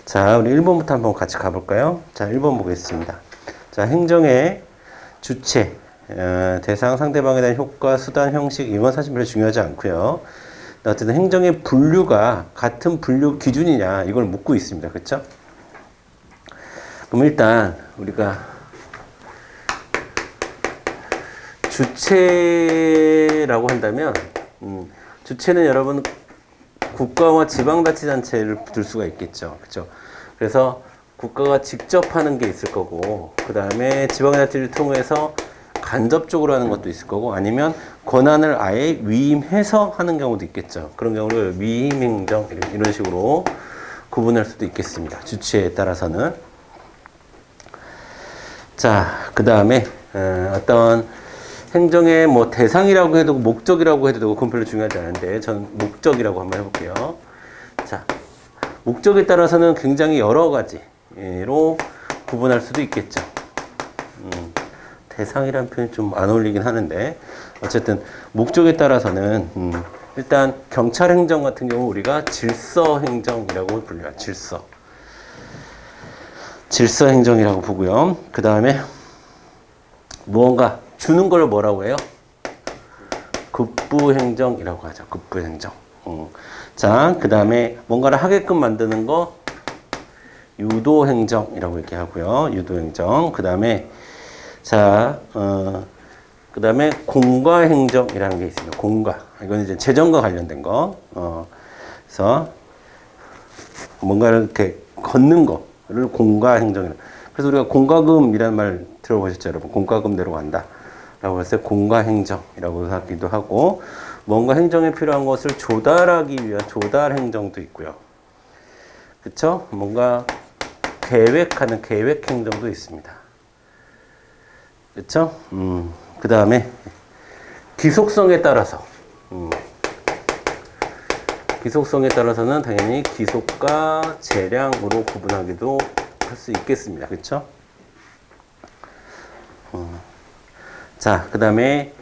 자, 우리 1번부터 한번 같이 가볼까요? 자, 1번 보겠습니다. 자, 행정의 주체, 대상, 상대방에 대한 효과, 수단, 형식, 이건 사실 별로 중요하지 않고요. 어쨌든 행정의 분류가 같은 분류 기준이냐 이걸 묻고 있습니다. 그렇죠? 그럼 일단 우리가 주체라고 한다면 주체는 여러분 국가와 지방자치단체를 둘 수가 있겠죠. 그렇죠? 그래서 국가가 직접 하는 게 있을 거고, 그 다음에 지방자치를 통해서 간접적으로 하는 것도 있을 거고, 아니면 권한을 아예 위임해서 하는 경우도 있겠죠. 그런 경우를 위임행정 이런 식으로 구분할 수도 있겠습니다. 주체에 따라서는. 자, 그 다음에 어떤 행정의 뭐 대상이라고 해도 되고 목적이라고 해도 되고 그건 별로 중요하지 않은데 저는 목적이라고 한번 해볼게요. 자, 목적에 따라서는 굉장히 여러 가지로 구분할 수도 있겠죠. 대상이라는 표현이 좀 안 어울리긴 하는데 어쨌든 목적에 따라서는 일단 경찰 행정 같은 경우 우리가 질서 행정이라고 불려요. 질서 행정이라고 보고요. 그 다음에 무언가 주는 걸 뭐라고 해요? 급부행정이라고 하죠. 급부행정. 자, 그 다음에 뭔가를 하게끔 만드는 거 유도행정이라고 얘기하고요. 유도행정. 그 다음에 자, 그 다음에 공과행정이라는 게 있습니다. 공과. 이건 이제 재정과 관련된 거. 그래서 뭔가를 이렇게 걷는 거를 공과행정이라. 그래서 우리가 공과금이라는 말 들어보셨죠, 여러분? 공과금 내로 간다. 라고 해서 공과행정이라고 하기도 하고, 뭔가 행정에 필요한 것을 조달하기 위한 조달행정도 있고요. 그쵸? 뭔가 계획하는 계획행정도 있습니다. 그쵸? 그 다음에 기속성에 따라서, 기속성에 따라서는 당연히 기속과 재량으로 구분하기도 할 수 있겠습니다. 그쵸? 자, 그 다음에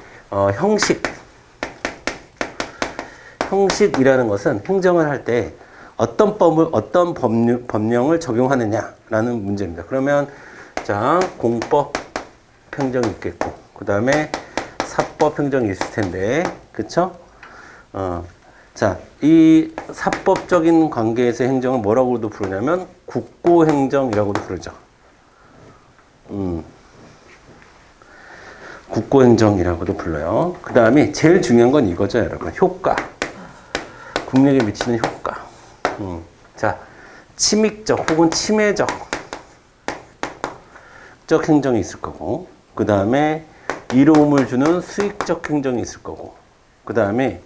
형식. 형식이라는 것은 행정을 할 때 어떤 법령을 적용하느냐라는 문제입니다. 그러면 자, 공법 행정이 있겠고, 그 다음에 사법 행정이 있을 텐데, 그쵸? 자, 이 사법적인 관계에서의 행정을 뭐라고도 부르냐면 국고행정이라고도 부르죠. 국고행정이라고도 불러요. 그 다음에 제일 중요한 건 이거죠, 여러분. 효과. 국력에 미치는 효과. 자, 침익적 혹은 침해적 행정이 있을 거고, 그 다음에 이로움을 주는 수익적 행정이 있을 거고, 그 다음에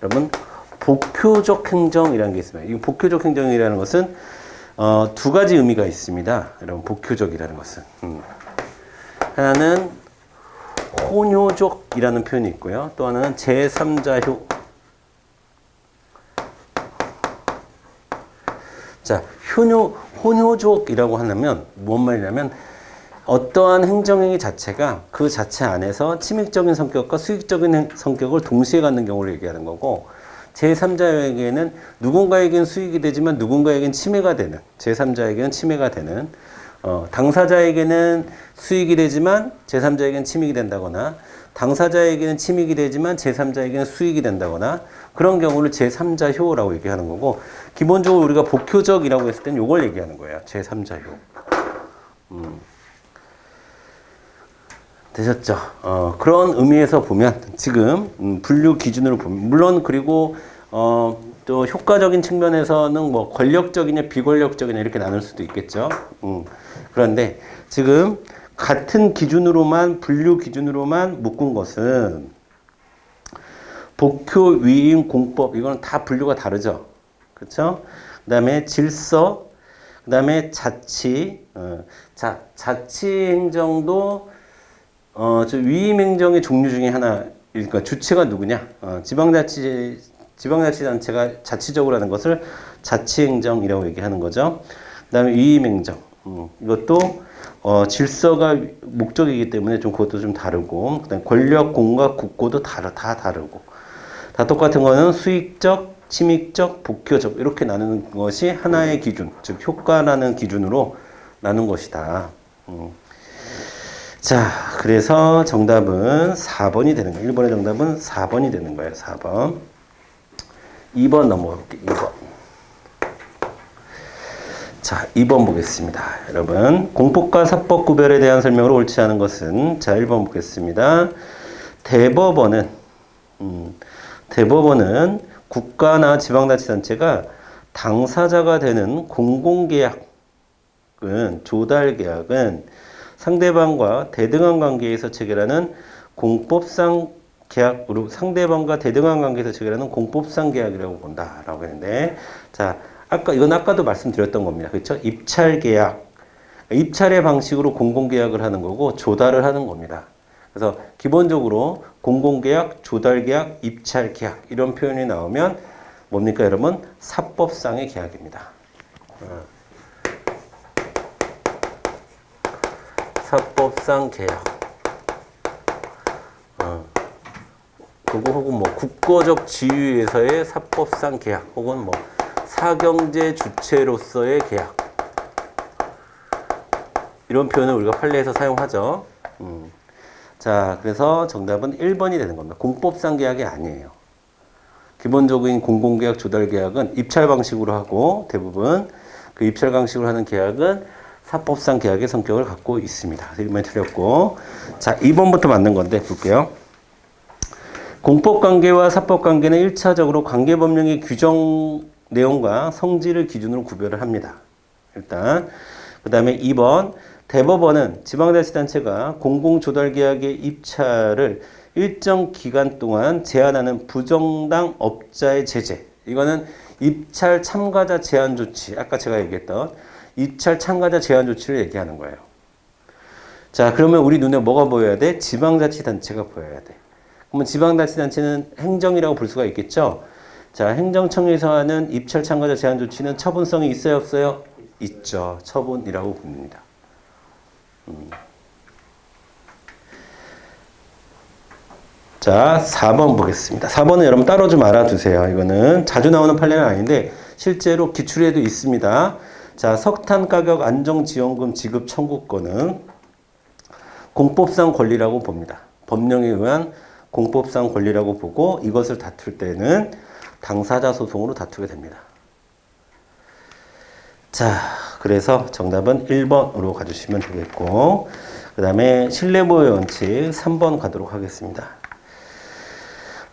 여러분 복효적 행정이라는 게 있습니다. 이 복효적 행정이라는 것은 두 가지 의미가 있습니다. 여러분 복효적이라는 것은 하나는 혼효족이라는 표현이 있고요. 또 하나는 제3자효. 자, 혼효족이라고 하면 뭔 말이냐면 어떠한 행정행위 자체가 그 자체 안에서 침익적인 성격과 수익적인 성격을 동시에 갖는 경우를 얘기하는 거고, 제3자에게는 누군가에겐 수익이 되지만 누군가에겐 침해가 되는, 제3자에게는 침해가 되는, 당사자에게는 수익이 되지만 제3자에게는 침익이 된다거나, 당사자에게는 침익이 되지만 제3자에게는 수익이 된다거나, 그런 경우를 제3자효라고 얘기하는 거고, 기본적으로 우리가 복효적이라고 했을 때는 이걸 얘기하는 거예요. 제3자효. 되셨죠? 그런 의미에서 보면 지금 분류 기준으로 보면, 물론 그리고 또 효과적인 측면에서는 뭐 권력적이냐 비권력적이냐 이렇게 나눌 수도 있겠죠. 그런데 지금 같은 기준으로만, 분류 기준으로만 묶은 것은 복효, 위임, 공법, 이거는 다 분류가 다르죠. 그렇죠? 그 다음에 질서, 그 다음에 자치. 자, 자치 행정도 저 위임 행정의 종류 중에 하나, 그러니까 주체가 누구냐? 지방자치단체가 자치적으로 하는 것을 자치행정이라고 얘기하는 거죠. 그 다음에 위임행정. 이것도 질서가 목적이기 때문에 좀 그것도 좀 다르고, 그다음 권력, 공과 국고도 다 다르고, 다 똑같은 거는 수익적 침입적, 복효적 이렇게 나누는 것이 하나의 기준, 즉 효과라는 기준으로 나눈 것이다. 자, 그래서 정답은 4번이 되는 거예요. 1번의 정답은 4번이 되는 거예요. 4번. 2번 넘어가 볼게요. 2번. 자, 2번 보겠습니다. 여러분, 공법과 사법 구별에 대한 설명으로 옳지 않은 것은, 자, 1번 보겠습니다. 대법원은 국가나 지방자치단체가 당사자가 되는 공공계약은, 조달계약은 상대방과 대등한 관계에서 체결하는 공법상 계약으로, 상대방과 대등한 관계에서 체결하는 공법상 계약이라고 본다라고 했는데, 자, 이건 아까도 말씀드렸던 겁니다. 그렇죠? 입찰계약. 입찰의 방식으로 공공계약을 하는 거고, 조달을 하는 겁니다. 그래서 기본적으로 공공계약, 조달계약, 입찰계약 이런 표현이 나오면 뭡니까 여러분? 사법상의 계약입니다. 사법상 계약. 그거 혹은 뭐 국고적 지위에서의 사법상 계약, 혹은 뭐 사경제 주체로서의 계약. 이런 표현을 우리가 판례에서 사용하죠. 자, 그래서 정답은 1번이 되는 겁니다. 공법상 계약이 아니에요. 기본적인 공공계약, 조달계약은 입찰 방식으로 하고, 대부분 그 입찰 방식으로 하는 계약은 사법상 계약의 성격을 갖고 있습니다. 1번이 틀렸고, 자, 2번부터 맞는 건데 볼게요. 공법관계와 사법관계는 1차적으로 관계법령의 규정 내용과 성질을 기준으로 구별을 합니다. 일단 그 다음에 2번, 대법원은 지방자치단체가 공공조달계약의 입찰을 일정 기간 동안 제한하는 부정당 업자의 제재, 이거는 입찰 참가자 제한 조치, 아까 제가 얘기했던 입찰 참가자 제한 조치를 얘기하는 거예요. 자, 그러면 우리 눈에 뭐가 보여야 돼? 지방자치단체가 보여야 돼. 그러면 지방자치단체는 행정이라고 볼 수가 있겠죠? 자, 행정청에서 하는 입찰 참가자 제한 조치는 처분성이 있어요, 없어요? 있죠. 처분이라고 봅니다. 자, 4번 보겠습니다. 4번은 여러분 따로 좀 알아두세요. 이거는 자주 나오는 판례는 아닌데 실제로 기출에도 있습니다. 자, 석탄 가격 안정지원금 지급 청구권은 공법상 권리라고 봅니다. 법령에 의한 공법상 권리라고 보고, 이것을 다툴 때는 당사자 소송으로 다투게 됩니다. 자, 그래서 정답은 1번으로 가주시면 되겠고, 그 다음에 신뢰보호 원칙 3번 가도록 하겠습니다.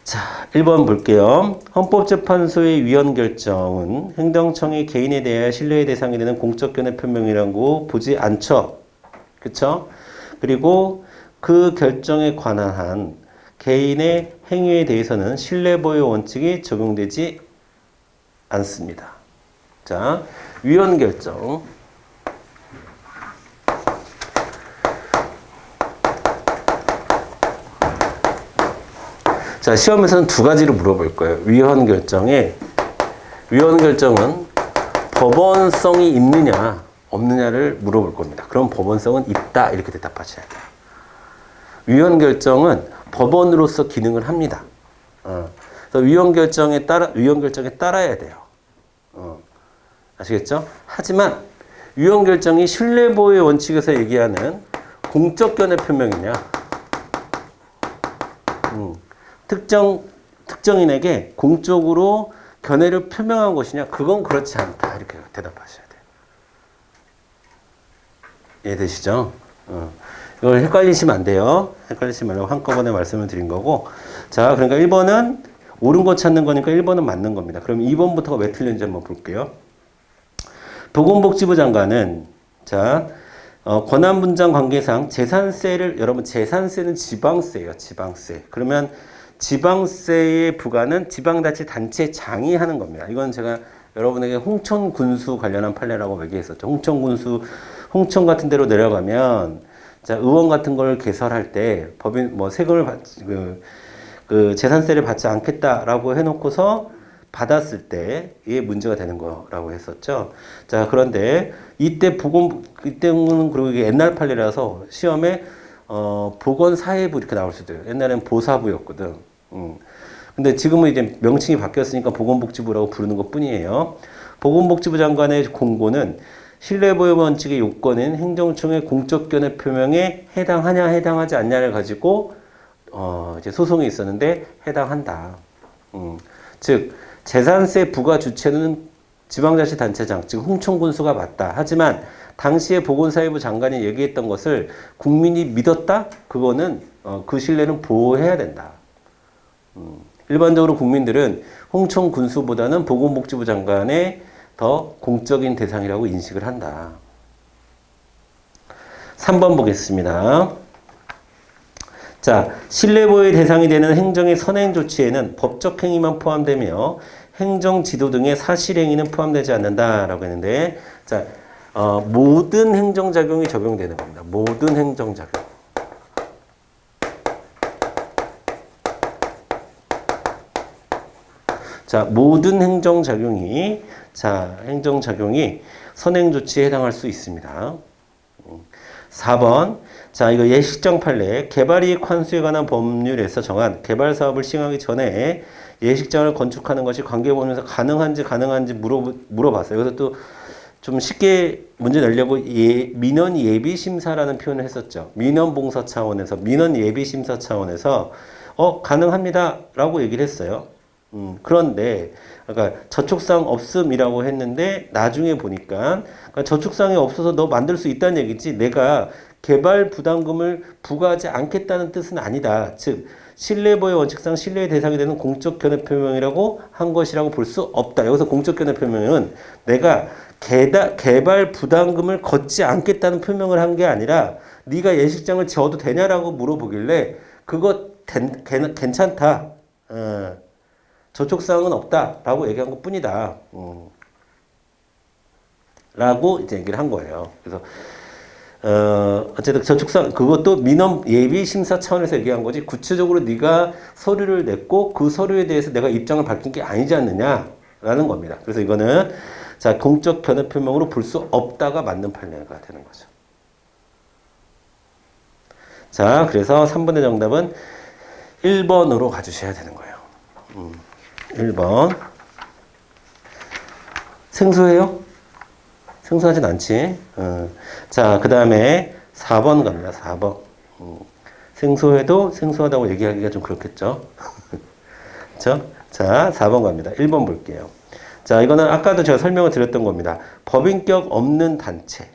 자, 1번 볼게요. 헌법재판소의 위헌 결정은 행정청이 개인에 대해 신뢰의 대상이 되는 공적 견해 표명이라고 보지 않죠. 그쵸? 그리고 그 결정에 관한 한 개인의 행위에 대해서는 신뢰보호 원칙이 적용되지 않습니다. 자, 위헌 결정. 자, 시험에서는 두 가지로 물어볼 거예요. 위헌 결정은 법원성이 있느냐, 없느냐를 물어볼 겁니다. 그럼 법원성은 있다, 이렇게 대답하셔야 돼요. 위헌 결정은 법원으로서 기능을 합니다. 그래서 위헌 결정에 따라야 돼요. 아시겠죠? 하지만 위헌 결정이 신뢰보호의 원칙에서 얘기하는 공적 견해 표명이냐, 특정인에게 공적으로 견해를 표명한 것이냐, 그건 그렇지 않다, 이렇게 대답하셔야 돼요. 이해되시죠? 이걸 헷갈리시면 안 돼요. 헷갈리지 말라고 한꺼번에 말씀을 드린 거고. 자, 그러니까 1번은 옳은 거 찾는 거니까 1번은 맞는 겁니다. 그럼 2번부터가 왜 틀렸는지 한번 볼게요. 보건복지부 장관은, 자, 권한분장 관계상 재산세를, 여러분 재산세는 지방세예요. 지방세. 그러면 지방세의 부과는 지방자치단체장이 하는 겁니다. 이건 제가 여러분에게 홍천군수 관련한 판례라고 얘기했었죠. 홍천 같은 데로 내려가면, 자, 의원 같은 걸 개설할 때 법인 뭐 세금을 재산세를 받지 않겠다라고 해놓고서 받았을 때 이게 문제가 되는 거라고 했었죠. 자, 그런데 이때는 그리고 이게 옛날 판례라서 시험에 보건사회부 이렇게 나올 수도 있어요. 옛날엔 보사부였거든. 근데 지금은 이제 명칭이 바뀌었으니까 보건복지부라고 부르는 것 뿐이에요. 보건복지부 장관의 공고는 신뢰보호 원칙의 요건인 행정청의 공적 견해 표명에 해당하냐 해당하지 않냐를 가지고 이제 소송이 있었는데 해당한다. 즉 재산세 부과 주체는 지방자치단체장, 즉 홍천군수가 맞다. 하지만 당시에 보건사회부 장관이 얘기했던 것을 국민이 믿었다? 그거는 그 신뢰는 보호해야 된다. 일반적으로 국민들은 홍천군수보다는 보건복지부 장관의 더 공적인 대상이라고 인식을 한다. 3번 보겠습니다. 자, 신뢰보호의 대상이 되는 행정의 선행 조치에는 법적 행위만 포함되며 행정 지도 등의 사실 행위는 포함되지 않는다라고 했는데, 자, 모든 행정작용이 적용되는 겁니다. 모든 행정작용. 자, 모든 행정작용이 선행 조치에 해당할 수 있습니다. 4번. 자, 이거 예식장 판례. 개발이익 환수에 관한 법률에서 정한 개발 사업을 시행하기 전에 예식장을 건축하는 것이 관계법률에서 가능한지 물어봤어요. 여기서 또 좀 쉽게 문제 내려고 민원 예비 심사라는 표현을 했었죠. 민원 봉사 차원에서, 민원 예비 심사 차원에서 가능합니다라고 얘기를 했어요. 그런데 그러니까 저촉사항 없음이라고 했는데 나중에 보니까 그러니까 저촉사항이 없어서 너 만들 수 있다는 얘기지 내가 개발 부담금을 부과하지 않겠다는 뜻은 아니다. 즉 신뢰보호 원칙상 신뢰의 대상이 되는 공적 견해 표명이라고 한 것이라고 볼 수 없다. 여기서 공적 견해 표명은 내가 개발 부담금을 걷지 않겠다는 표명을 한 게 아니라 네가 예식장을 지어도 되냐라고 물어보길래 그거 괜찮다. 저촉사항은 없다라고 얘기한 것 뿐이다. 라고 이제 얘기를 한 거예요. 그래서 어쨌든 저촉사항 그것도 민원 예비 심사 차원에서 얘기한 거지 구체적으로 네가 서류를 냈고 그 서류에 대해서 내가 입장을 밝힌 게 아니지 않느냐라는 겁니다. 그래서 이거는 자 공적 견해 표명으로 볼 수 없다가 맞는 판례가 되는 거죠. 자 그래서 3번의 정답은 1번으로 가주셔야 되는 거예요. 1번. 생소해요? 생소하진 않지. 자, 그 다음에 4번 갑니다. 4번. 생소해도 생소하다고 얘기하기가 좀 그렇겠죠. 그렇죠? 자, 4번 갑니다. 1번 볼게요. 자, 이거는 아까도 제가 설명을 드렸던 겁니다. 법인격 없는 단체,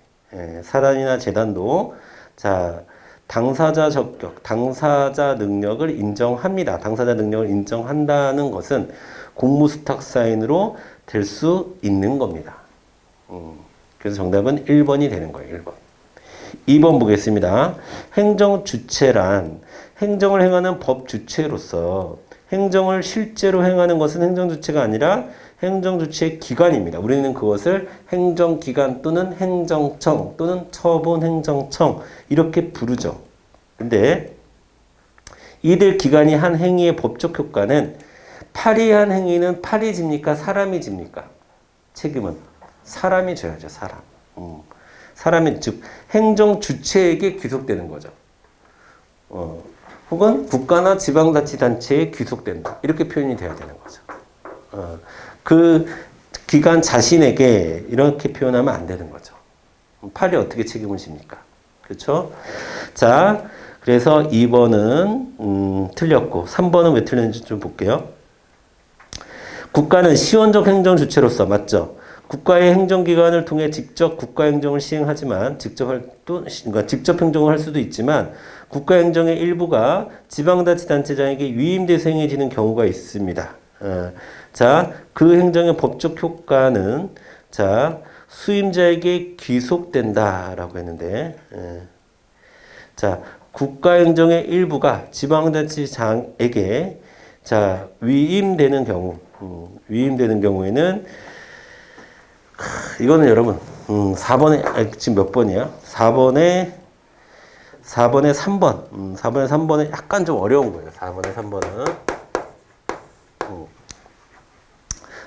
사단이나 재단도 자, 당사자 적격, 당사자 능력을 인정합니다. 당사자 능력을 인정한다는 것은 공무수탁 사인으로 될 수 있는 겁니다. 그래서 정답은 1번이 되는 거예요. 1번. 2번 보겠습니다. 행정 주체란 행정을 행하는 법 주체로서 행정을 실제로 행하는 것은 행정 주체가 아니라 행정 주체의 기관입니다. 우리는 그것을 행정기관 또는 행정청 또는 처분행정청 이렇게 부르죠. 근데 이들 기관이 한 행위의 법적 효과는 파리한 행위는 파리 집니까? 사람이 집니까? 책임은 사람이 져야죠. 사람. 사람이 즉 행정 주체에게 귀속되는 거죠. 혹은 국가나 지방자치단체에 귀속된다. 이렇게 표현이 돼야 되는 거죠. 그 기관 자신에게 이렇게 표현하면 안 되는 거죠. 팔이 어떻게 책임을 집니까? 그렇죠? 자, 그래서 2번은 틀렸고 3번은 왜 틀렸는지 좀 볼게요. 국가는 시원적 행정 주체로서 맞죠? 국가의 행정기관을 통해 직접 국가행정을 시행하지만 직접 행정을 할 수도 있지만 국가행정의 일부가 지방자치단체장에게 위임돼서 행해지는 경우가 있습니다. 자, 그 행정의 법적 효과는 자 수임자에게 귀속된다라고 했는데 자 국가행정의 일부가 지방자치장에게 자 위임되는 경우에는 이거는 여러분 4번에 지금 몇 번이야? 4번에 3번 4번에 3번은 약간 좀 어려운 거예요. 4번에 3번은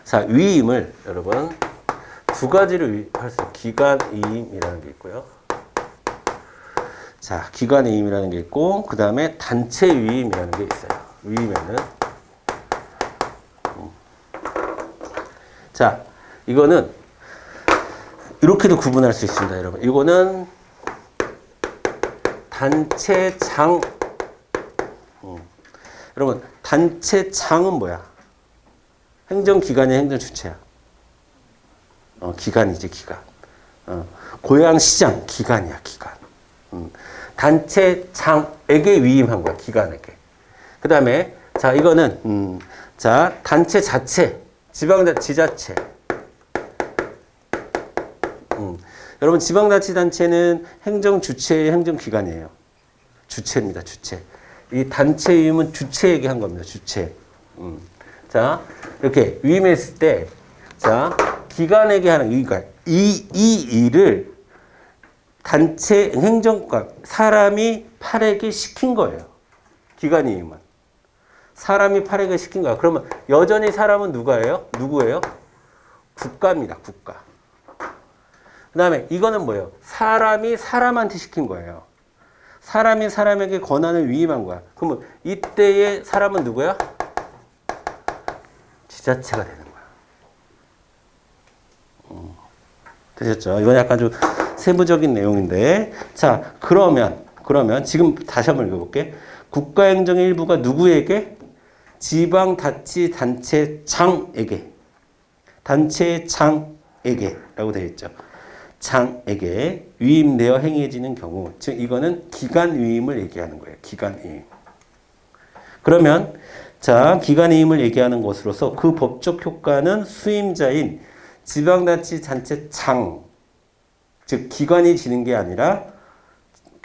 자 위임을 여러분 두 가지로 할 수 있어요. 기관이임이라는 게 있고요. 자 기관이임이라는 게 있고 그 다음에 단체 위임이라는 게 있어요. 위임에는 자, 이거는 이렇게도 구분할 수 있습니다, 여러분. 이거는 단체장. 여러분, 단체장은 뭐야? 행정기관이 행정주체야. 기관이지, 기관. 고양시장, 기관이야, 기관. 단체장에게 위임한 거야, 기관에게. 그 다음에, 자, 이거는, 자, 단체 자체, 지자체. 여러분, 지방자치단체는 행정주체의 행정기관이에요. 주체입니다, 주체. 이 단체 위임은 주체에게 한 겁니다, 주체. 자, 이렇게 위임했을 때, 자, 기관에게 하는, 그러니까 이 일을 단체 행정관, 사람이 팔에게 시킨 거예요. 기관 위임은. 사람이 팔에게 시킨 거야. 그러면 여전히 사람은 누구예요? 국가입니다, 국가. 그 다음에 이거는 뭐예요? 사람이 사람한테 시킨 거예요. 사람이 사람에게 권한을 위임한 거야. 그러면 이때의 사람은 누구야? 지자체가 되는 거야. 되셨죠? 이건 약간 좀 세부적인 내용인데. 자, 그러면 지금 다시 한번 읽어볼게. 국가행정의 일부가 누구에게? 지방자치단체장에게. 단체장에게 라고 되어 있죠. 장에게 위임되어 행해지는 경우, 즉 이거는 기관 위임을 얘기하는 거예요. 기관 위임. 그러면 자, 기관 위임을 얘기하는 것으로서 그 법적 효과는 수임자인 지방자치단체장, 즉 기관이 지는 게 아니라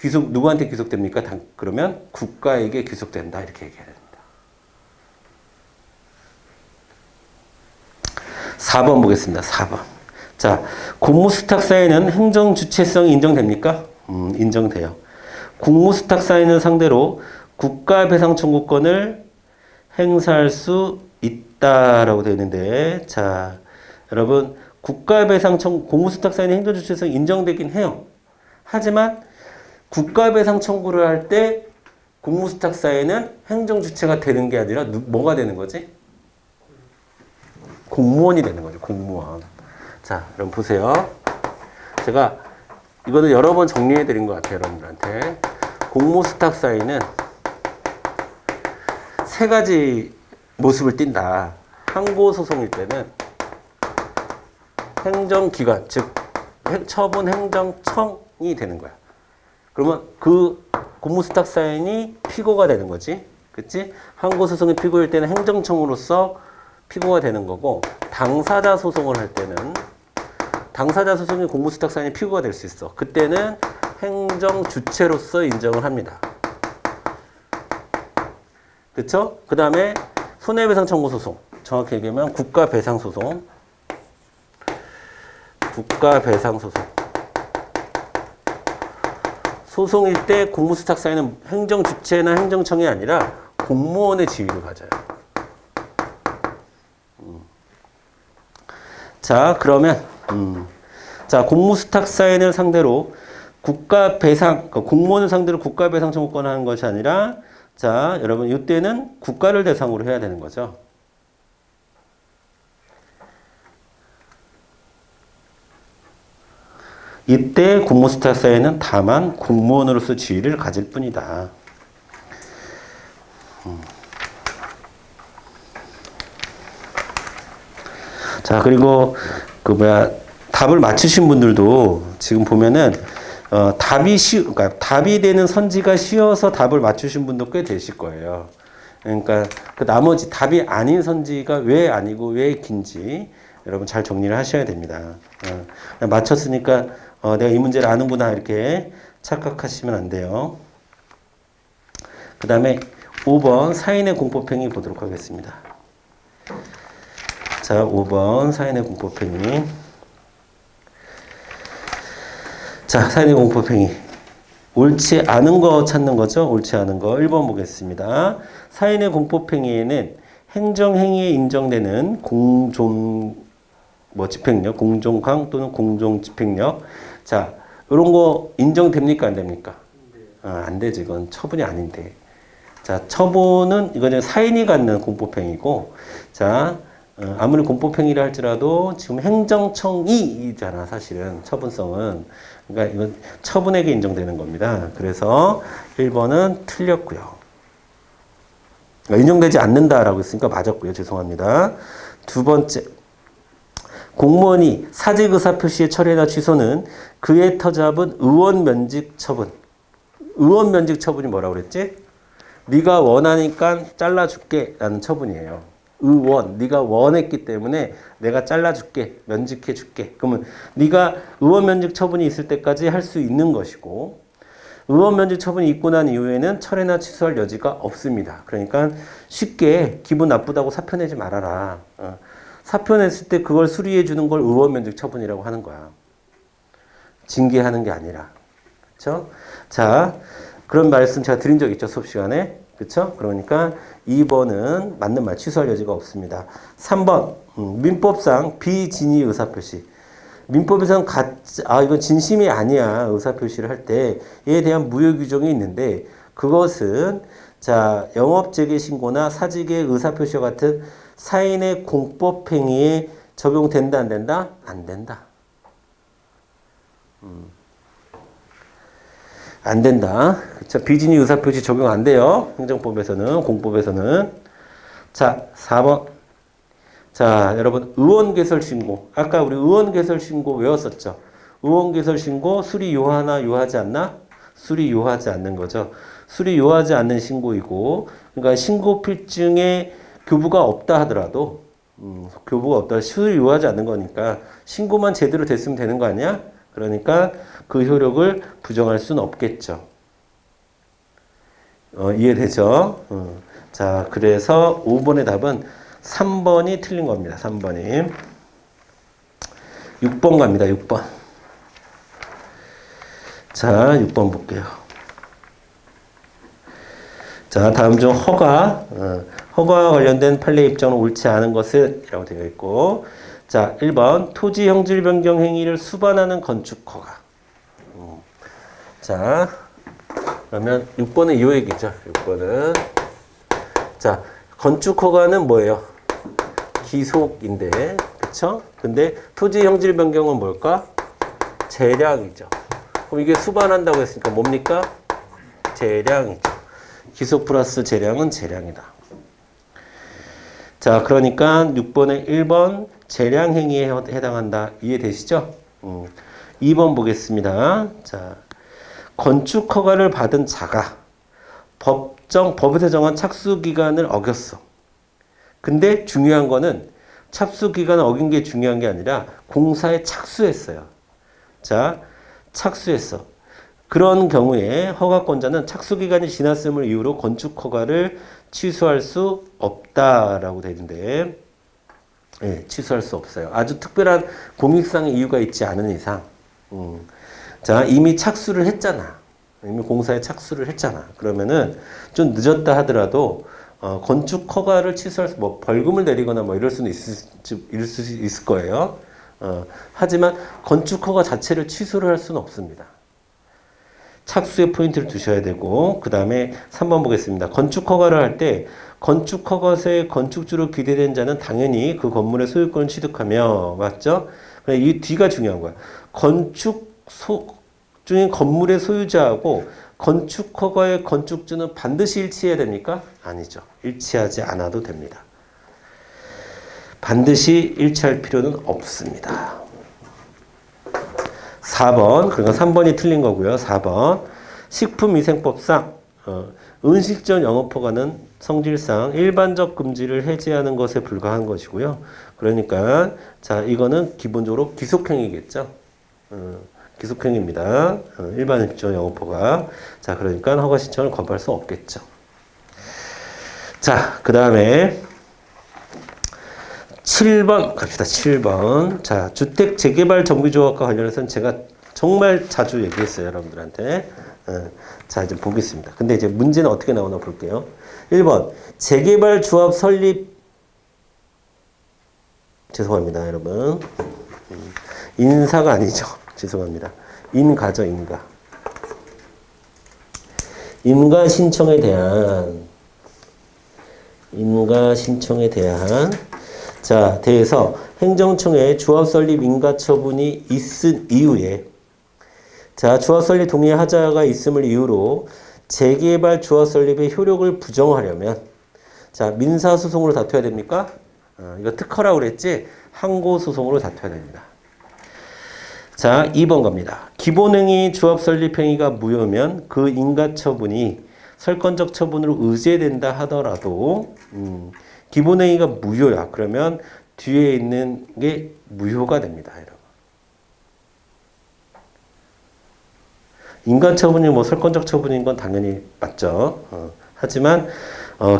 누구한테 귀속됩니까? 그러면 국가에게 귀속된다, 이렇게 얘기해야 됩니다. 4번 보겠습니다. 4번. 자, 공무수탁사에는 행정주체성이 인정됩니까? 인정돼요. 공무수탁사에는 상대로 국가배상 청구권을 행사할 수 있다라고 되어 있는데, 자, 여러분, 공무수탁사에는 행정주체성이 인정되긴 해요. 하지만 국가배상 청구를 할 때 공무수탁사에는 행정주체가 되는 게 아니라 뭐가 되는 거지? 공무원이 되는 거죠, 공무원. 자, 여러분 보세요. 제가 이거는 여러 번 정리해 드린 것 같아요, 여러분들한테. 공무수탁사에는 세 가지 모습을 띈다. 항고소송일 때는 행정기관, 즉 처분행정청이 되는 거야. 그러면 그 공무수탁사인이 피고가 되는 거지. 그치? 항고소송의 피고일 때는 행정청으로서 피고가 되는 거고, 당사자 소송을 할 때는 당사자 소송의 공무수탁사인이 피고가 될 수 있어. 그때는 행정주체로서 인정을 합니다. 그쵸? 그 다음에 손해배상 청구 소송. 정확히 얘기하면 국가배상 소송. 소송일 때 공무수탁사인은 행정주체나 행정청이 아니라 공무원의 지위를 가져요. 자, 그러면 자, 공무수탁사인을 상대로 공무원을 상대로 국가배상 청구권을 하는 것이 아니라, 자, 여러분, 이때는 국가를 대상으로 해야 되는 거죠. 이때 공무수탁사에는 다만 공무원으로서 지위를 가질 뿐이다. 자, 그리고 답을 맞추신 분들도 지금 보면은 그러니까 답이 되는 선지가 쉬워서 답을 맞추신 분도 꽤 되실 거예요. 그러니까 그 나머지 답이 아닌 선지가 왜 아니고 왜 긴지 여러분 잘 정리를 하셔야 됩니다. 맞췄으니까 내가 이 문제를 아는구나 이렇게 착각하시면 안 돼요. 그 다음에 5번 사인의 공법행위 보도록 하겠습니다. 자, 5번 사인의 공법행위. 자, 사인의 공법행위. 옳지 않은 거 찾는 거죠. 옳지 않은 거. 1번 보겠습니다. 사인의 공법행위에는 행정행위에 인정되는 집행력, 공정강 또는 공정집행력. 자, 이런 거 인정됩니까? 안 됩니까? 안 되지. 이건 처분이 아닌데. 자, 처분은 이거는 사인이 갖는 공법행위고, 자, 아무리 공법행위를 할지라도 지금 행정청이잖아, 사실은. 처분성은. 그러니까 이건 처분에게 인정되는 겁니다. 그래서 1번은 틀렸고요. 그러니까 인정되지 않는다라고 했으니까 맞았고요. 죄송합니다. 두 번째. 공무원이 사직 의사표시의 철회나 취소는 그의 터잡은 의원 면직 처분. 의원 면직 처분이 뭐라고 그랬지? 네가 원하니까 잘라줄게 라는 처분이에요. 의원, 네가 원했기 때문에 내가 잘라줄게, 면직해줄게. 그러면 네가 의원 면직 처분이 있을 때까지 할 수 있는 것이고 의원 면직 처분이 있고 난 이후에는 철회나 취소할 여지가 없습니다. 그러니까 쉽게 기분 나쁘다고 사표 내지 말아라. 사표 냈을 때 그걸 수리해 주는 걸 의원 면직 처분이라고 하는 거야. 징계하는 게 아니라. 그렇죠? 자, 그런 말씀 제가 드린 적 있죠, 수업 시간에. 그렇죠? 그러니까 2번은 맞는 말 취소할 여지가 없습니다. 3번 민법상 비진의 의사표시. 민법에서는 이건 진심이 아니야. 의사표시를 할 때에 대한 무효 규정이 있는데 그것은 자, 영업재개 신고나 사직의 의사표시와 같은 사인의 공법행위에 적용된다 안 된다? 안 된다. 안 된다. 그쵸? 비진의 의사표시 적용 안 돼요. 행정법에서는, 공법에서는. 자, 4번. 자, 여러분, 의원개설 신고. 아까 우리 의원개설 신고 외웠었죠? 의원개설 신고 수리 요하나 요하지 않나? 수리 요하지 않는 거죠. 수리 요하지 않는 신고이고, 그러니까 신고 필증에 교부가 없다 하더라도, 교부가 없다, 수리 요하지 않는 거니까, 신고만 제대로 됐으면 되는 거 아니야? 그러니까 그 효력을 부정할 수는 없겠죠. 이해되죠? 자, 그래서 5번의 답은 3번이 틀린 겁니다. 3번이. 6번 갑니다. 6번. 자, 6번 볼게요. 자, 다음 중 허가와 관련된 판례 입장은 옳지 않은 것은 이라고 되어 있고, 자, 1번 토지 형질 변경 행위를 수반하는 건축 허가. 자, 그러면 6번은 이 얘기죠. 6번은 자, 건축 허가는 뭐예요? 기속인데, 그쵸? 근데 토지 형질 변경은 뭘까? 재량이죠. 그럼 이게 수반한다고 했으니까 뭡니까? 재량이죠. 기속 플러스 재량은 재량이다. 자, 그러니까 6번에 1번 재량 행위에 해당한다. 이해되시죠? 2번 보겠습니다. 자, 건축 허가를 받은 자가 법에서 정한 착수 기간을 어겼어. 근데 중요한 거는 착수 기간을 어긴 게 중요한 게 아니라 공사에 착수했어요. 자, 착수했어. 그런 경우에 허가권자는 착수 기간이 지났음을 이유로 건축 허가를 취소할 수 없다라고 되는데, 예, 취소할 수 없어요. 아주 특별한 공익상의 이유가 있지 않은 이상. 자, 이미 착수를 했잖아. 이미 공사에 착수를 했잖아. 그러면은 좀 늦었다 하더라도 건축 허가를 취소할 수, 뭐 벌금을 내리거나 뭐 이럴 수는 있을 거예요. 하지만 건축 허가 자체를 취소를 할 수는 없습니다. 착수에 포인트를 두셔야 되고, 그 다음에 3번 보겠습니다. 건축 허가를 할 때 건축 허가서의 건축주로 기재된 자는 당연히 그 건물의 소유권을 취득하며, 맞죠? 이 뒤가 중요한 거야. 중인 건물의 소유자하고 건축 허가의 건축주는 반드시 일치해야 됩니까? 아니죠. 일치하지 않아도 됩니다. 반드시 일치할 필요는 없습니다. 4번, 그러니까 3번이 틀린 거고요. 4번. 식품위생법상 음식점 영업허가는 성질상 일반적 금지를 해제하는 것에 불과한 것이고요. 그러니까 자, 이거는 기본적으로 기속행위겠죠. 기속행위입니다. 일반 음식점 영업허가. 자, 그러니까 허가 신청을 거부할 수 없겠죠. 자, 그 다음에 7번 갑시다. 7번. 자, 주택 재개발 정비조합과 관련해서는 제가 정말 자주 얘기했어요, 여러분들한테. 자, 이제 보겠습니다. 근데 이제 문제는 어떻게 나오나 볼게요. 1번. 재개발 조합 설립. 죄송합니다, 여러분. 인사가 아니죠. 죄송합니다. 인가죠, 인가. 인가 신청에 대한 자, 대해서 행정청에 조합 설립 인가 처분이 있은 이후에 자, 조합 설립 동의 하자가 있음을 이유로 재개발 조합 설립의 효력을 부정하려면 자, 민사소송으로 다퉈야 됩니까? 이거 특허라고 그랬지? 항고소송으로 다퉈야 됩니다. 자, 2번 갑니다. 기본행위 조합 설립 행위가 무효면 그 인가 처분이 설건적 처분으로 의제된다 하더라도 기본행위가 무효야. 그러면 뒤에 있는 게 무효가 됩니다. 여러분. 인가 처분이 뭐 설건적 처분인 건 당연히 맞죠. 하지만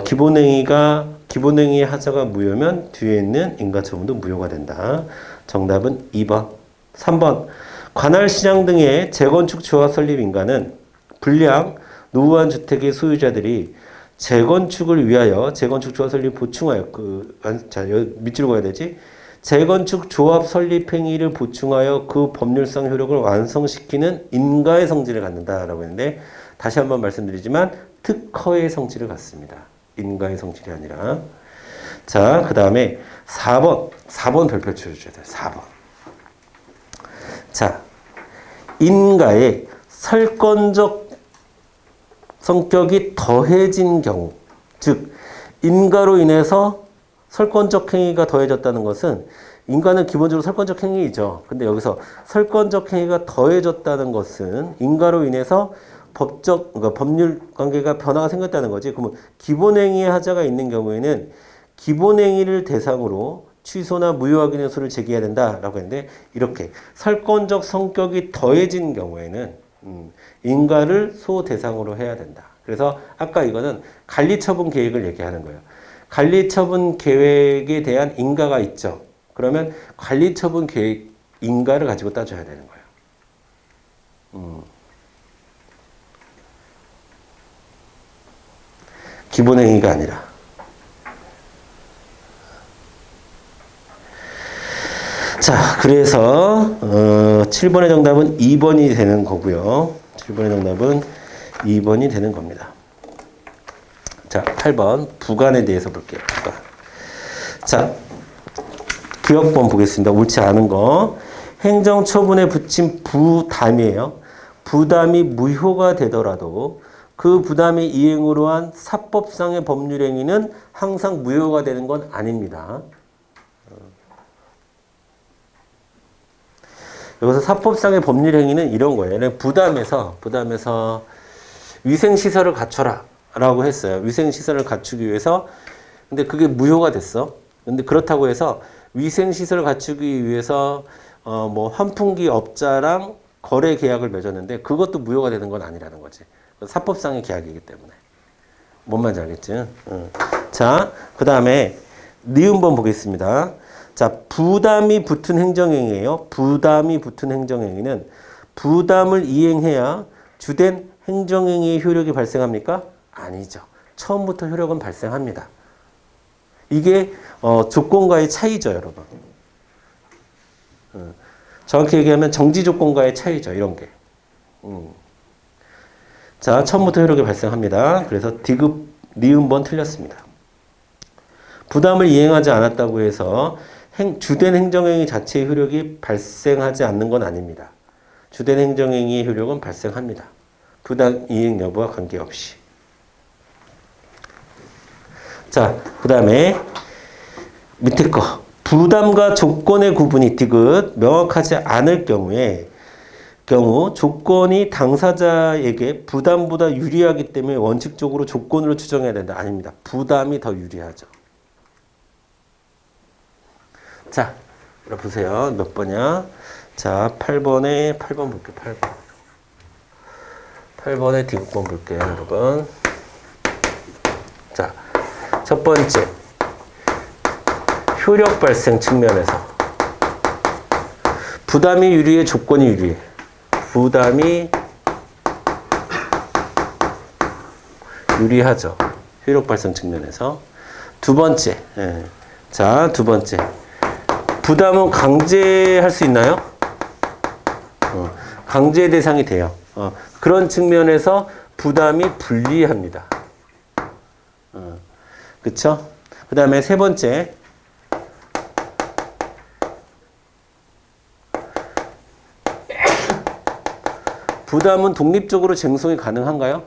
기본행위 하자가 무효면 뒤에 있는 인가 처분도 무효가 된다. 정답은 2번. 3번. 관할 시장 등의 재건축 조합 설립 인가는 불량 노후한 주택의 소유자들이 재건축을 위하여 재건축 조합 설립 보충하여 자, 여기 밑줄로 가야 되지. 재건축 조합 설립 행위를 보충하여 그 법률상 효력을 완성시키는 인가의 성질을 갖는다라고 했는데 다시 한번 말씀드리지만 특허의 성질을 갖습니다. 인가의 성질이 아니라. 자, 그 다음에 4번 별표 쳐주셔야 돼요. 4번. 자, 인가의 설건적 성격이 더해진 경우, 즉 인가로 인해서 설건적 행위가 더해졌다는 것은 인가는 기본적으로 설건적 행위이죠. 근데 여기서 설건적 행위가 더해졌다는 것은 인가로 인해서 그러니까 법률 관계가 변화가 생겼다는 거지. 그러면 기본행위의 하자가 있는 경우에는 기본행위를 대상으로 취소나 무효하기 위한 소를 제기해야 된다라고 했는데 이렇게 설건적 성격이 더해진 경우에는 인가를 소 대상으로 해야 된다. 그래서 아까 이거는 관리처분 계획을 얘기하는 거예요. 관리처분 계획에 대한 인가가 있죠. 그러면 관리처분 계획 인가를 가지고 따져야 되는 거예요. 기본행위가 아니라. 자, 그래서 7번의 정답은 2번이 되는 거고요. 7번의 정답은 2번이 되는 겁니다. 자, 8번 부관에 대해서 볼게요. 부관. 자, 규역본 보겠습니다. 옳지 않은 거. 행정처분에 붙인 부담이에요. 부담이 무효가 되더라도 그 부담의 이행으로 한 사법상의 법률행위는 항상 무효가 되는 건 아닙니다. 여기서 사법상의 법률행위는 이런 거예요. 부담에서 위생시설을 갖춰라 라고 했어요. 위생시설을 갖추기 위해서. 근데 그게 무효가 됐어. 근데 그렇다고 해서 위생시설을 갖추기 위해서 뭐 환풍기 업자랑 거래 계약을 맺었는데 그것도 무효가 되는 건 아니라는 거지. 사법상의 계약이기 때문에. 뭔 말인지 알겠지? 자, 그 다음에 니은번 보겠습니다. 자, 부담이 붙은 행정행위예요. 부담이 붙은 행정행위는 부담을 이행해야 주된 행정행위의 효력이 발생합니까? 아니죠. 처음부터 효력은 발생합니다. 이게 조건과의 차이죠, 여러분. 정확히 얘기하면 정지 조건과의 차이죠, 이런 게. 자, 처음부터 효력이 발생합니다. 그래서 디귿, 니은번 틀렸습니다. 부담을 이행하지 않았다고 해서 주된 행정행위 자체의 효력이 발생하지 않는 건 아닙니다. 주된 행정행위의 효력은 발생합니다. 부담 이행 여부와 관계없이. 자, 그 다음에 밑에 거. 부담과 조건의 구분이 디귿 명확하지 않을 경우 조건이 당사자에게 부담보다 유리하기 때문에 원칙적으로 조건으로 추정해야 된다. 아닙니다. 부담이 더 유리하죠. 자, 보세요. 몇 번이야? 자, 8번 볼게요. 8번에 디귿번 볼게요, 여러분. 자, 첫 번째. 효력 발생 측면에서. 부담이 유리해, 조건이 유리해. 부담이 유리하죠. 효력 발생 측면에서. 두 번째. 자, 두 번째. 부담은 강제할 수 있나요? 강제 대상이 돼요. 그런 측면에서 부담이 불리합니다. 그쵸? 그 다음에 세 번째. 부담은 독립적으로 쟁송이 가능한가요?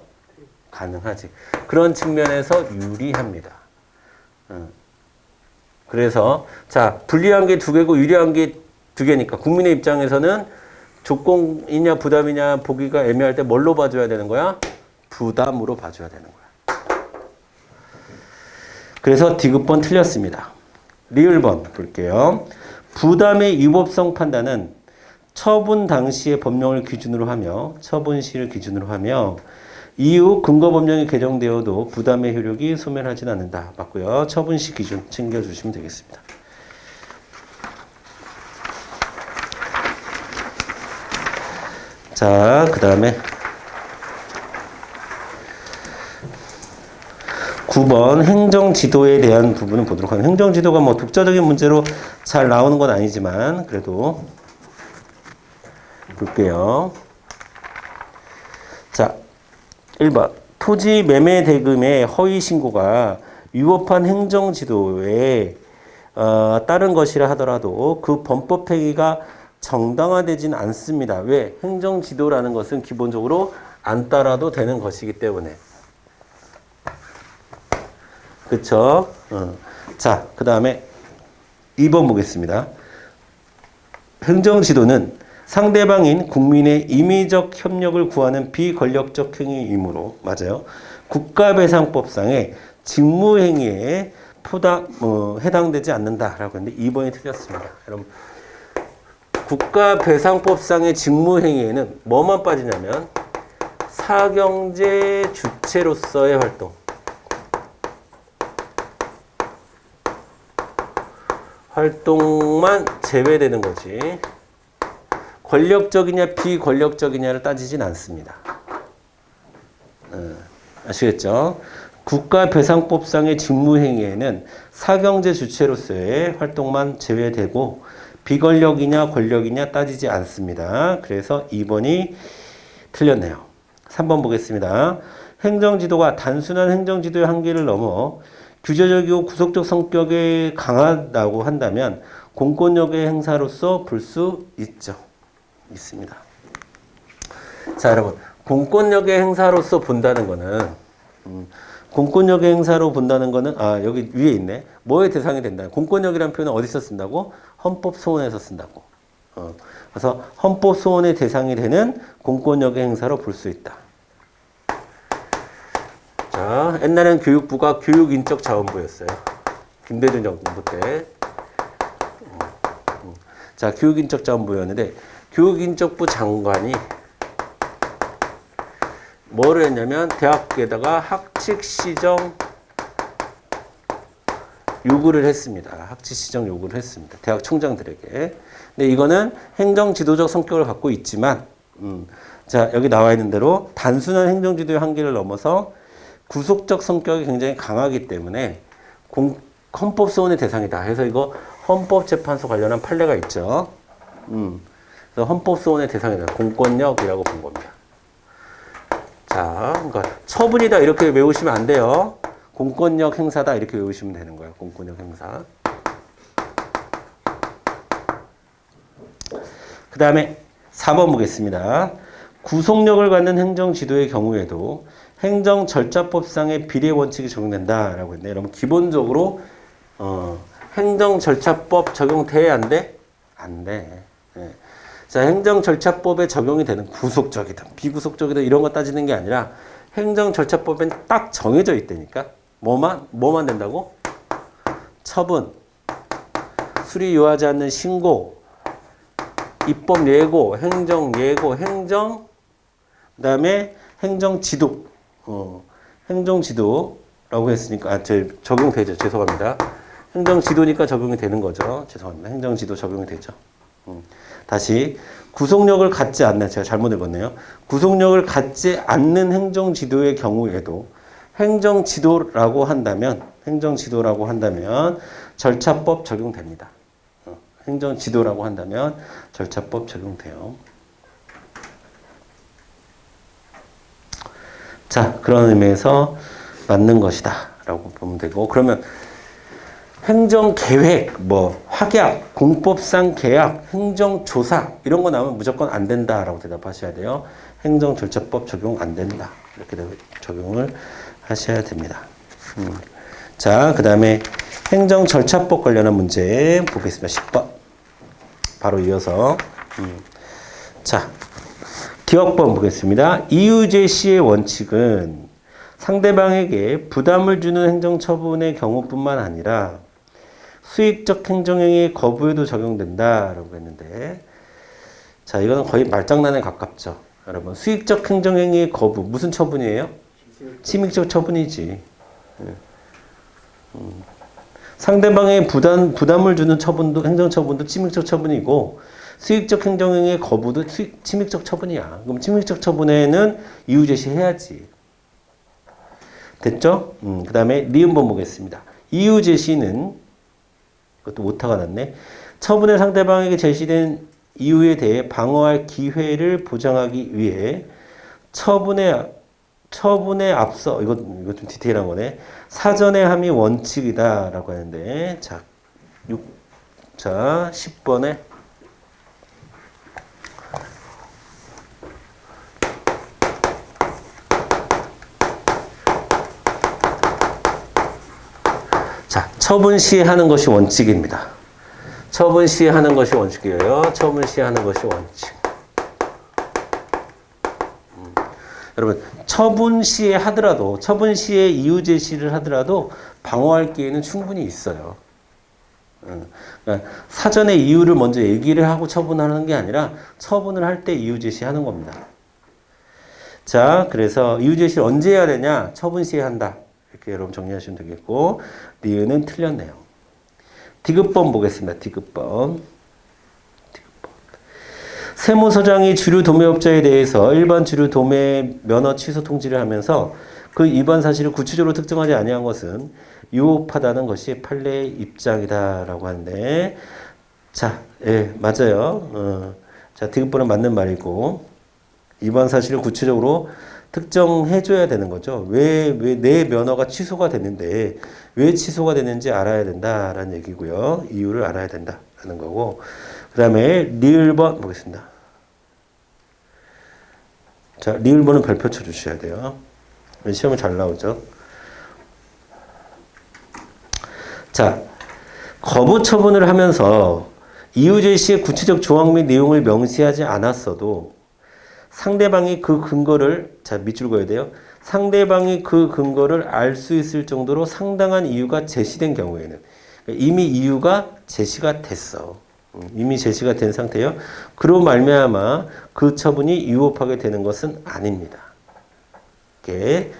가능하지. 그런 측면에서 유리합니다. 그래서 자, 불리한 게 두 개고 유리한 게 두 개니까 국민의 입장에서는 조건이냐 부담이냐 보기가 애매할 때 뭘로 봐줘야 되는 거야? 부담으로 봐줘야 되는 거야. 그래서 디귿번 틀렸습니다. 리을번 볼게요. 부담의 위법성 판단은 처분 당시의 법령을 기준으로 하며 처분 시를 기준으로 하며 이후 근거 법령이 개정되어도 부담의 효력이 소멸하지는 않는다. 맞고요. 처분 시 기준 챙겨주시면 되겠습니다. 자, 그 다음에 9번 행정지도에 대한 부분을 보도록 하겠습니다. 행정지도가 뭐 독자적인 문제로 잘 나오는 건 아니지만 그래도 볼게요. 자, 1번 토지 매매 대금의 허위 신고가 위법한 행정지도에 따른 것이라 하더라도 그 범법 행위가 정당화되지는 않습니다. 왜? 행정지도라는 것은 기본적으로 안 따라도 되는 것이기 때문에. 그쵸? 자, 그 다음에 2번 보겠습니다. 행정지도는 상대방인 국민의 임의적 협력을 구하는 비권력적 행위이므로, 맞아요. 국가배상법상의 직무행위에 해당되지 않는다라고 했는데 2번이 틀렸습니다. 여러분, 국가배상법상의 직무행위에는 뭐만 빠지냐면 사경제 주체로서의 활동만 제외되는 거지. 권력적이냐 비권력적이냐를 따지진 않습니다. 아시겠죠? 국가배상법상의 직무행위에는 사경제 주체로서의 활동만 제외되고 비권력이냐 권력이냐 따지지 않습니다. 그래서 2번이 틀렸네요. 3번 보겠습니다. 행정지도가 단순한 행정지도의 한계를 넘어 규제적이고 구속적 성격이 강하다고 한다면 공권력의 행사로서 볼 수 있습니다. 자, 여러분, 공권력의 행사로서 본다는 거는 공권력의 행사로 본다는 거는 여기 위에 있네. 뭐의 대상이 된다. 공권력이라는 표현은 어디서 쓴다고? 헌법소원에서 쓴다고. 그래서 헌법소원의 대상이 되는 공권력의 행사로 볼 수 있다. 자, 옛날엔 교육부가 교육인적 자원부였어요. 김대중 정부 때. 자, 교육인적 자원부였는데 교육인적부 장관이 뭐를 했냐면 대학에다가 학칙시정 요구를 했습니다. 학칙시정 요구를 했습니다. 대학 총장들에게. 근데 이거는 행정지도적 성격을 갖고 있지만 자, 여기 나와 있는 대로 단순한 행정지도의 한계를 넘어서 구속적 성격이 굉장히 강하기 때문에 헌법소원의 대상이다. 그래서 이거 헌법재판소 관련한 판례가 있죠. 그래서 헌법소원의 대상이다. 공권력이라고 본 겁니다. 자, 그러니까 처분이다 이렇게 외우시면 안 돼요. 공권력 행사다 이렇게 외우시면 되는 거예요. 공권력 행사. 그 다음에 4번 보겠습니다. 구속력을 갖는 행정지도의 경우에도 행정절차법상의 비례 원칙이 적용된다라고 했는데 여러분 기본적으로 행정절차법 적용돼 안 돼? 안 돼. 네. 자, 행정절차법에 적용이 되는 구속적이든 비구속적이든 이런 거 따지는 게 아니라 행정절차법엔 딱 정해져 있다니까. 뭐만 된다고? 처분, 수리 요하지 않는 신고, 입법 예고, 행정 예고, 그다음에 행정지도. 행정지도라고 했으니까 적용되죠. 죄송합니다. 행정지도니까 적용이 되는 거죠. 죄송합니다. 행정지도 적용이 되죠. 다시 구속력을 갖지 않는, 제가 잘못 읽었네요. 구속력을 갖지 않는 행정지도의 경우에도 행정지도라고 한다면 절차법 적용됩니다. 행정지도라고 한다면 절차법 적용돼요. 자, 그런 의미에서 맞는 것이다 라고 보면 되고, 그러면 행정계획, 확약, 공법상 계약, 행정조사 이런 거 나오면 무조건 안 된다라고 대답하셔야 돼요. 행정절차법 적용 안 된다. 이렇게 적용을 하셔야 됩니다. 자, 그 다음에 행정절차법 관련한 문제 보겠습니다. 10번. 바로 이어서. 자, 기억번 보겠습니다. 이유 제시의 원칙은 상대방에게 부담을 주는 행정처분의 경우뿐만 아니라 수익적 행정행위 거부에도 적용된다라고 했는데, 자, 이거는 거의 말장난에 가깝죠. 여러분, 수익적 행정행위의 거부 무슨 처분이에요? 침익적 처분이지. 상대방의 부담을 주는 처분도 행정처분도 침익적 처분이고, 수익적 행정행위의 거부도 침익적 처분이야. 그럼 침익적 처분에는 이유 제시해야지. 됐죠? 그 다음에 리음번 보겠습니다. 이유 제시는, 이것도 오타가 났네. 처분의 상대방에게 제시된 이유에 대해 방어할 기회를 보장하기 위해 처분에 앞서, 이거 좀 디테일한 거네. 사전의 함이 원칙이다라고 하는데, 자, 10번에 자, 처분 시에 하는 것이 원칙입니다. 처분 시에 하는 것이 원칙이에요. 처분 시에 하는 것이 원칙. 여러분, 처분 시에 하더라도, 처분 시에 이유 제시를 하더라도 방어할 기회는 충분히 있어요. 그러니까 사전에 이유를 먼저 얘기를 하고 처분하는 게 아니라 처분을 할 때 이유 제시하는 겁니다. 자, 그래서 이유 제시를 언제 해야 되냐? 처분 시에 한다. 이렇게 여러분 정리하시면 되겠고, 니은은 틀렸네요. 디귿번 보겠습니다. 디귿번. 세무서장이 주류 도매업자에 대해서 일반 주류 도매 면허 취소 통지를 하면서 그 위반 사실을 구체적으로 특정하지 아니한 것은 유혹하다는 것이 판례의 입장이다라고 하는데, 자, 예, 맞아요. 자, 디귿번은 맞는 말이고, 위반 사실을 구체적으로 특정해줘야 되는 거죠. 왜 내 면허가 취소가 됐는데 왜 취소가 됐는지 알아야 된다라는 얘기고요. 이유를 알아야 된다라는 거고. 그 다음에 리을번 보겠습니다. 자, 리을번은 별표 쳐주셔야 돼요. 시험에 잘 나오죠. 자, 거부 처분을 하면서 이유 제시의 구체적 조항 및 내용을 명시하지 않았어도 상대방이 그 근거를, 자, 밑줄 그어야 돼요. 상대방이 그 근거를 알 수 있을 정도로 상당한 이유가 제시된 경우에는, 이미 이유가 제시가 됐어. 이미 제시가 된 상태예요. 그로 말미암아 그 처분이 유효하게 되는 것은 아닙니다. 이렇게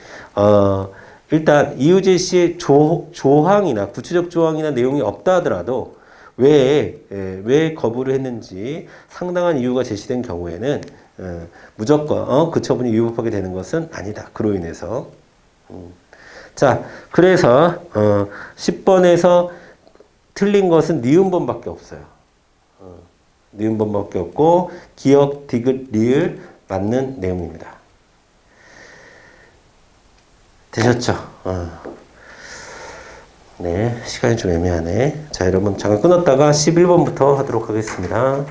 일단 이유 제시의 조항이나 구체적 조항이나 내용이 없다 하더라도 왜 거부를 했는지 상당한 이유가 제시된 경우에는 무조건 그 처분이 유효하게 되는 것은 아니다. 그로 인해서. 자, 그래서 10번에서 틀린 것은 니은번밖에 없어요. 니은번밖에 없고 기역, 디귿, 리을 맞는 내용입니다. 되셨죠? 네, 시간이 좀 애매하네. 자, 여러분 잠깐 끊었다가 11번부터 하도록 하겠습니다.